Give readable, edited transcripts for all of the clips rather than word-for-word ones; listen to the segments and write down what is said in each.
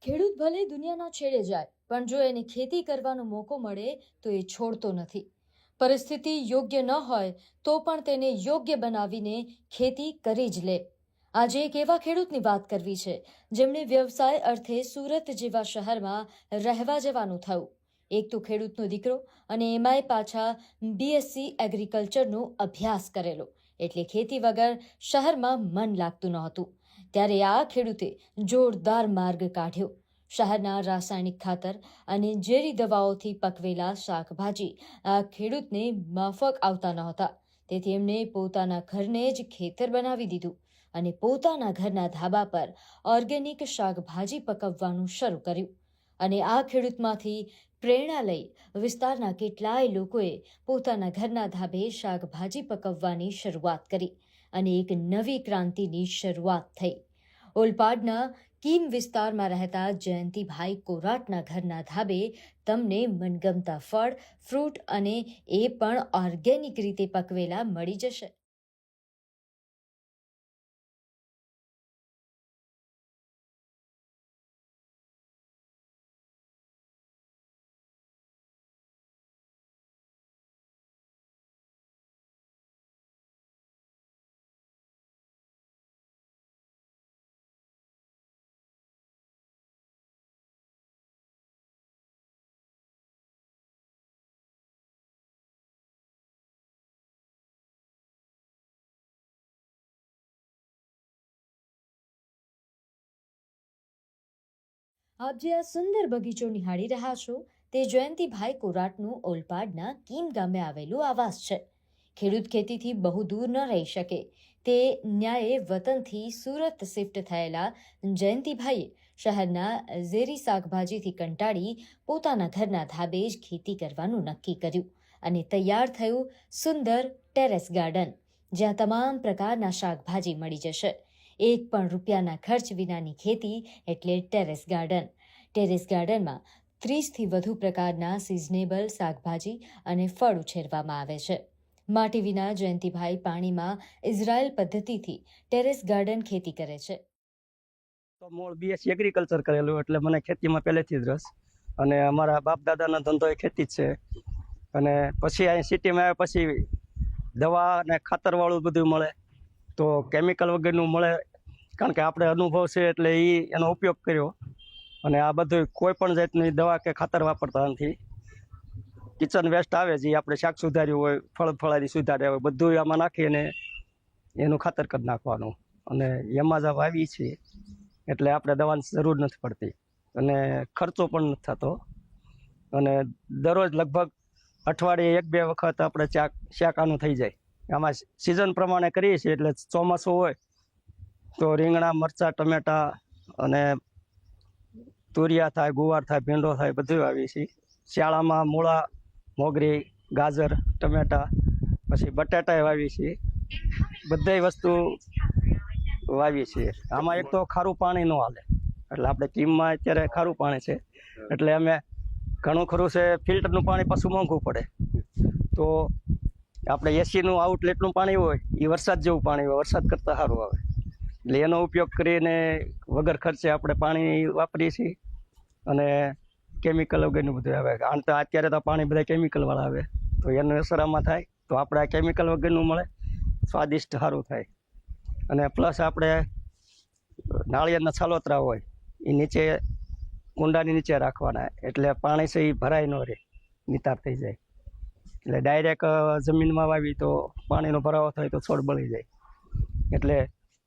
ખેડૂત ભલે દુનિયાના છેડે જાય પણ જો એને ખેતી કરવાનો મોકો મળે તો એ છોડતો નથી. પરિસ્થિતિ યોગ્ય ન હોય તો પણ તેને યોગ્ય બનાવીને ખેતી કરી જ લે. આજે એક એવા ખેડૂતની વાત કરવી છે જેમણે વ્યવસાય અર્થે સુરત જેવા શહેરમાં રહેવા જવાનું થયું. એક તો ખેડૂતનો દીકરો અને એમાંય પાછા બીએસસી એગ્રીકલ્ચરનો અભ્યાસ કરેલો, એટલે ખેતી વગર શહેરમાં મન લાગતું નહોતું. ત્યારે આ ખેડૂતે જોરદાર માર્ગ કાઢ્યો. શહેરના રાસાયણિક ખાતર અને ઝેરી દવાઓથી પકવેલા શાકભાજી આ ખેડૂતને માફક આવતા નહોતા. તેથી એમણે પોતાના ઘરને જ ખેતર બનાવી દીધું અને પોતાના ઘરના ધાબા પર ઓર્ગેનિક શાકભાજી પકવવાનું શરૂ કર્યું. અને આ ખેડૂતમાંથી પ્રેરણા લઈ વિસ્તારના કેટલાય લોકોએ પોતાના ઘરના ધાબે શાકભાજી પકવવાની શરૂઆત કરી અને એક નવી ક્રાંતિની શરૂઆત થઈ. ઓલપાડના કીમ વિસ્તારમાં રહેતા જયંતિભાઈ કોરાટના ઘરના ધાબે તમને મનગમતા ફળ, ફ્રૂટ અને એ પણ ઓર્ગેનિક રીતે પકવેલા મળી જશે. આપ જે આ સુંદર બગીચો નિહાળી રહ્યા છો તે જયંતિભાઈ કોરાટનું ઓલપાડના કીમ ગામે આવેલું આવાસ છે. ખેડૂત ખેતીથી બહુ દૂર ન રહી શકે તે ન્યાયે વતનથી સુરત શિફ્ટ થયેલા જયંતિભાઈએ શહેરના ઝેરી શાકભાજીથી કંટાળી પોતાના ઘરના ધાબે જ ખેતી કરવાનું નક્કી કર્યું અને તૈયાર થયું સુંદર ટેરેસ ગાર્ડન, જ્યાં તમામ પ્રકારના શાકભાજી મળી જશે. એક પણ રૂપિયાના ખર્ચ વિનાની ખેતી એટલે ટેરેસ ગાર્ડન. ટેરેસ ગાર્ડનમાં 30થી વધુ પ્રકારના સિઝનેબલ શાકભાજી અને ફળ ઉછેરવામાં આવે છે. માટી વિના જયંતિભાઈ પાણીમાં ઇઝરાયલ પદ્ધતિથી ટેરેસ ગાર્ડન ખેતી કરે છે. તો મૂળ બીએસસી એગ્રીકલ્ચર કરેલું એટલે મને ખેતીમાં પહેલેથી જ રસ, અને અમારા બાપ દાદાનો ધંધો એ ખેતી જ છે. અને પછી અહીં સિટીમાં આવ્યા પછી દવા અને ખાતરવાળું બધું મળે, તો કેમિકલ વગરનું મળે, કારણ કે આપણે અનુભવ છે એટલે એનો ઉપયોગ કર્યો. અને આ બધું કોઈ પણ જાતની દવા કે ખાતર વાપરતા નથી. કિચન વેસ્ટ આવે જે આપણે શાક સુધાર્યું હોય, ફળાદી સુધાર્યા હોય, બધું આમાં નાખીને એનું ખાતર કરી નાખવાનું. અને એમાં જ વાવી છીએ એટલે આપણે દવાની જરૂર નથી પડતી અને ખર્ચો પણ નથી થતો. અને દરરોજ લગભગ અઠવાડિયે 1-2 વખત આપણે શાક આનું થઈ જાય. આમાં સિઝન પ્રમાણે કરીએ છીએ, એટલે ચોમાસું હોય તો રીંગણા, મરચાં, ટમેટા અને તુરિયા થાય, ગુવાર થાય, ભીંડો થાય, બધું વાવીએ છીએ. શિયાળામાં મૂળા, મોગરી, ગાજર, ટમેટા, પછી બટાટા વાવીએ છીએ. બધી વસ્તુ વાવીએ છીએ. આમાં એક તો ખારું પાણી ન હાલે, એટલે આપણે કીમમાં અત્યારે ખારું પાણી છે એટલે અમે ઘણું ખરું છે. ફિલ્ટરનું પાણી પાછું મોંઘું પડે, તો આપણે એસીનું આઉટલેટનું પાણી હોય એ વરસાદ જેવું પાણી હોય, વરસાદ કરતાં સારું આવે. એટલે એનો ઉપયોગ કરીને વગર ખર્ચે આપણે પાણી વાપરીએ છીએ. અને કેમિકલ વગરનું બધું આવે. આમ તો અત્યારે તો પાણી બધા કેમિકલવાળા આવે, તો એનું અસર આમાં થાય. તો આપણે આ કેમિકલ વગરનું મળે, સ્વાદિષ્ટ સારું થાય. અને પ્લસ આપણે નાળિયેરના છાલોતરા હોય એ નીચે કુંડાની નીચે રાખવાના, એટલે પાણી છે એ ભરાય ન રહે, નિતાર થઈ જાય. એટલે ડાયરેક્ટ જમીનમાં વાવી તો પાણીનો ભરાવો થાય તો છોડ બળી જાય, એટલે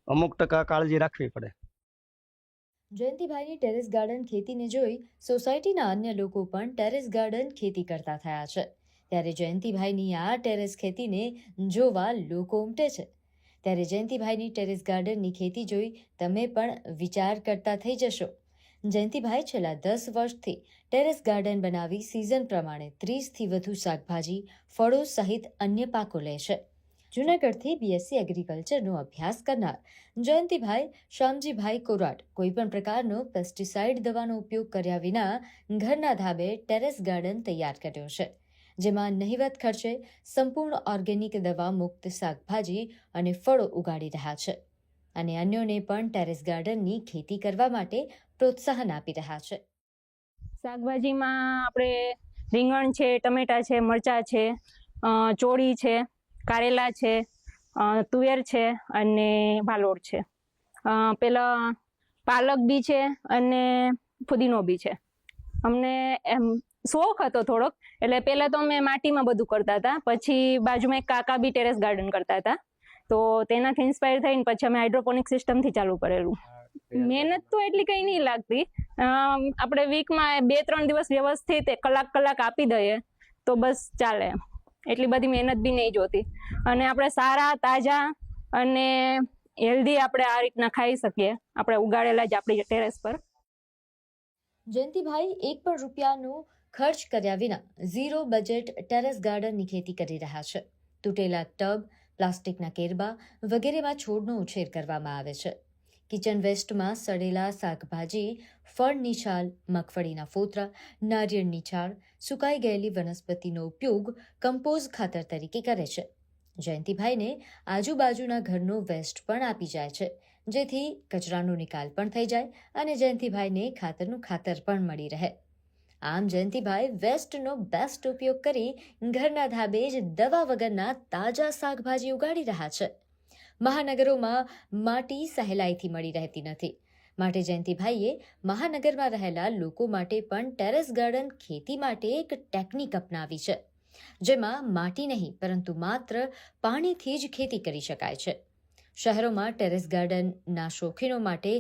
અમુક ટકા કાળજી રાખવી પડે. જયંતિભાઈની ટેરેસ ગાર્ડન ખેતીને જોઈ સોસાયટીના અન્ય લોકો પણ ટેરેસ ગાર્ડન ખેતી કરતા થયા છે. ત્યારે જયંતિભાઈની આ ટેરેસ ખેતીને જોવા લોકો ઉમટે છે. ત્યારે જયંતિભાઈની ટેરેસ ગાર્ડનની ખેતી જોઈ તમે પણ વિચાર કરતા થઈ જશો. જયંતિભાઈ છેલ્લા 10 વર્ષથી ટેરેસ ગાર્ડન બનાવી સિઝન પ્રમાણે 30થી વધુ શાકભાજી, ફળો સહિત અન્ય પાકો લે છે. જૂનાગઢથી બીએસસી એગ્રીકલ્ચરનો અભ્યાસ કરનાર જયંતિભાઈ શ્યામજીભાઈ કોરાટ કોઈપણ પ્રકારનો પેસ્ટિસાઇડ દવાનો ઉપયોગ કર્યા વિના ઘરના ધાબે ટેરેસ ગાર્ડન તૈયાર કર્યો છે, જેમાં નહિવત ખર્ચે સંપૂર્ણ ઓર્ગેનિક દવા મુક્ત શાકભાજી અને ફળો ઉગાડી રહ્યા છે. અને અન્યોને પણ ટેરેસ ગાર્ડનની ખેતી કરવા માટે પ્રોત્સાહન આપી રહ્યા છે. શાકભાજીમાં આપણે રીંગણ છે, ટમેટા છે, મરચાં છે, ચોળી છે, કારેલા છે, તુવેર છે અને ભાલોળ છે. પેલા પાલક બી છે અને ફુદીનો બી છે. અમને એમ શોખ હતો થોડોક, એટલે પહેલાં તો અમે માટીમાં બધું કરતા હતા. પછી બાજુમાં એક કાકા બી ટેરેસ ગાર્ડન કરતા હતા, તો તેનાથી ઇન્સ્પાયર થઈને પછી અમે હાઇડ્રોપોનિક સિસ્ટમથી ચાલુ કરેલું. મહેનત તો એટલી કંઈ નહીં લાગતી. આપણે વીકમાં 2-3 દિવસ વ્યવસ્થિત કલાક આપી દઈએ તો બસ ચાલે. એટલી બધી મહેનત બી નહીં જોતી, અને આપણે સારા તાજા અને હેલ્ધી આપણે આ રીતના ખાઈ શકીએ, આપણે ઉગાડેલા જ આપણી ટેરેસ પર. જયંતિભાઈ 1 પણ રૂપિયાનું ખર્ચ કર્યા વિના ઝીરો બજેટ ટેરેસ ગાર્ડનની ખેતી કરી રહ્યા છે. તૂટેલા ટબ, પ્લાસ્ટિકના કેરબા વગેરેમાં છોડનો ઉછેર કરવામાં આવે છે. કિચન વેસ્ટમાં સડેલા શાકભાજી, ફળની છાલ, મગફળીના ફોતરા, નારિયેળની છાલ, સુકાઈ ગયેલી વનસ્પતિનો ઉપયોગ કમ્પોઝ ખાતર તરીકે કરે છે. જયંતિભાઈને આજુબાજુના ઘરનો વેસ્ટ પણ આપી જાય છે, જેથી કચરાનો નિકાલ પણ થઈ જાય અને જયંતિભાઈને ખાતરનું ખાતર પણ મળી રહે. આમ જયંતિભાઈ વેસ્ટનો બેસ્ટ ઉપયોગ કરી ઘરના ધાબે જ દવા વગરના તાજા શાકભાજી ઉગાડી રહ્યા છે. મહાનગરોમાં માટી સહેલાઈથી મળી રહેતી નથી, માટે જયંતિભાઈએ મહાનગરમાં રહેલા લોકો માટે પણ ટેરેસ ગાર્ડન ખેતી માટે એક ટેકનિક અપનાવી છે, જેમાં માટી નહીં પરંતુ માત્ર પાણીથી જ ખેતી કરી શકાય છે. શહેરોમાં ટેરેસ ગાર્ડનના શોખીનો માટે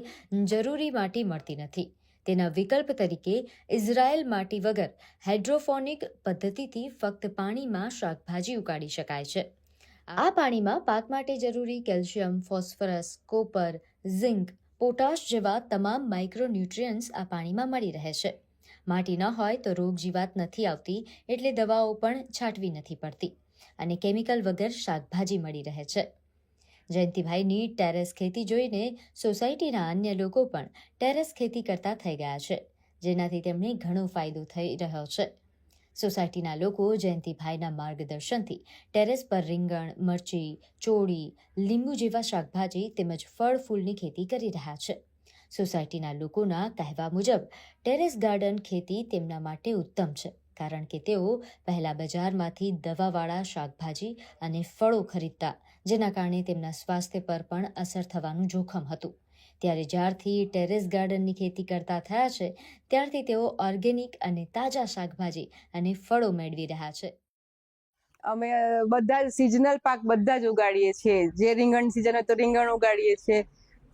જરૂરી માટી મળતી નથી. તેના વિકલ્પ તરીકે ઇઝરાયેલ માટી વગર હાઇડ્રોફોનિક પદ્ધતિથી ફક્ત પાણીમાં શાકભાજી ઉગાડી શકાય છે. આ પાણીમાં પાક માટે જરૂરી calcium, phosphorus, copper, zinc, potash જેવા તમામ માઇક્રોન્યુટ્રિયન્ટ્સ આ પાણીમાં મળી રહે છે. માટી ન હોય તો રોગ જીવાત નથી આવતી, એટલે દવાઓ પણ છાંટવી નથી પડતી અને કેમિકલ વગર શાકભાજી મળી રહે છે. જયંતિભાઈની ટેરેસ ખેતી જોઈને સોસાયટીના અન્ય લોકો પણ ટેરેસ ખેતી કરતા થઈ ગયા છે, જેનાથી તેમને ઘણો ફાયદો થઈ રહ્યો છે. સોસાયટીના લોકો જયંતિભાઈના માર્ગદર્શનથી ટેરેસ પર રીંગણ, મરચી, ચોળી, લીંબુ જેવા શાકભાજી તેમજ ફળ ફૂલની ખેતી કરી રહ્યા છે. સોસાયટીના લોકોના કહેવા મુજબ ટેરેસ ગાર્ડન ખેતી તેમના માટે ઉત્તમ છે, કારણ કે તેઓ પહેલા બજારમાંથી દવાવાળા શાકભાજી અને ફળો ખરીદતા, જેના કારણે તેમના સ્વાસ્થ્ય પર પણ અસર થવાનું જોખમ હતું. ત્યારે જ્યારથી ટેરેસ ગાર્ડનની ખેતી કરતા થયા છે, ત્યારથી તેઓ ઓર્ગેનિક અને તાજા શાકભાજી અને ફળો મેળવી રહ્યા છે. અમે બધા જ સિઝનલ પાક બધા જ ઉગાડીએ છીએ. જે રીંગણ સિઝન હોય તો રીંગણ ઉગાડીએ છીએ,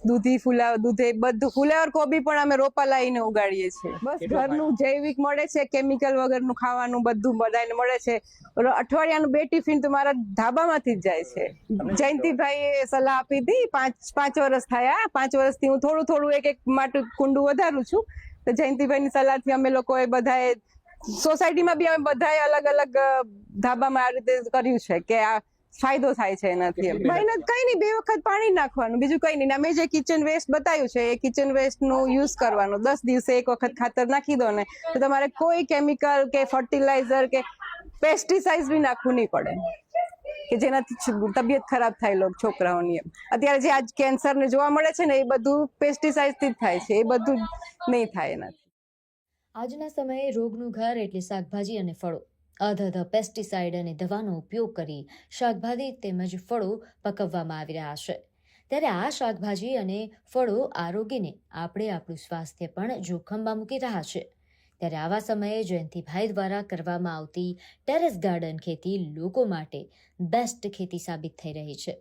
દૂધી દૂધે બધું, ફુલાવર કોબી પણ અમે રોપા લાવીને ઉગાડીએ છીએ. બસ ઘરનું જૈવિક મળે છે, કેમિકલ વગરનું ખાવાનું બધું બધાને મળે છે. અઠવાડિયાનું 2 ટિફિન તો મારા ધાબામાંથી જ જાય છે. જયંતિભાઈએ સલાહ આપી હતી, 5 વર્ષ થયા. 5 વર્ષથી હું થોડું એક માટું કુંડું વધારું છું. તો જયંતિભાઈની સલાહથી અમે લોકોએ બધાએ સોસાયટીમાં બી અમે બધાએ અલગ અલગ ધાબામાં આ રીતે કર્યું છે કે આ ફાયદો થાય છે એનાથી. મહેનત કઈ નહીં, 2 વખત પાણી નાખવાનું, બીજું કઈ નહીં. અમે જે કિચન વેસ્ટ બતાવ્યું છે એ કિચન વેસ્ટ નું યુઝ કરવાનું. 10 દિવસે 1 વખત ખાતર નાખી દો ને તો તમારે કોઈ કેમિકલ કે ફર્ટિલાઇઝર કે પેસ્ટિસાઇડ બી નાખવું નહીં પડે, કે જેનાથી તબિયત ખરાબ થાય છોકરાઓની. અત્યારે જે આજ કેન્સર ને જોવા મળે છે ને, એ બધું પેસ્ટિસાઇડ થી જ થાય છે. એ બધું નહીં થાય એનાથી. આજના સમયે રોગનું ઘર એટલે શાકભાજી અને ફળો. અધધ પેસ્ટિસાઇડ અને દવાનો ઉપયોગ કરી શાકભાજી તેમજ ફળો પકવવામાં આવી રહ્યા છે. ત્યારે આ શાકભાજી અને ફળો આરોગ્યને આપણું સ્વાસ્થ્ય પણ જોખમમાં મૂકી રહ્યા છે. ત્યારે આવા સમયે જયંતિભાઈ દ્વારા કરવામાં આવતી ટેરેસ ગાર્ડન ખેતી લોકો માટે બેસ્ટ ખેતી સાબિત થઈ રહી છે.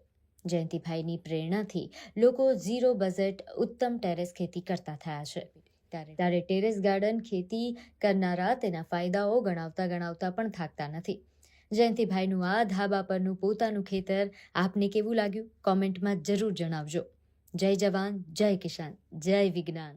જયંતિભાઈની પ્રેરણાથી લોકો ઝીરો બજેટ ઉત્તમ ટેરેસ ખેતી કરતા થયા છે. ત્યારે ટેરેસ ગાર્ડન ખેતી કરનારા તેના ફાયદાઓ ગણાવતા પણ થાકતા નથી. જયંતિભાઈનું આ ધાબા પરનું પોતાનું ખેતર આપને કેવું લાગ્યું? કોમેન્ટમાં જરૂર જણાવજો. જય જવાન, જય કિસાન, જય વિજ્ઞાન.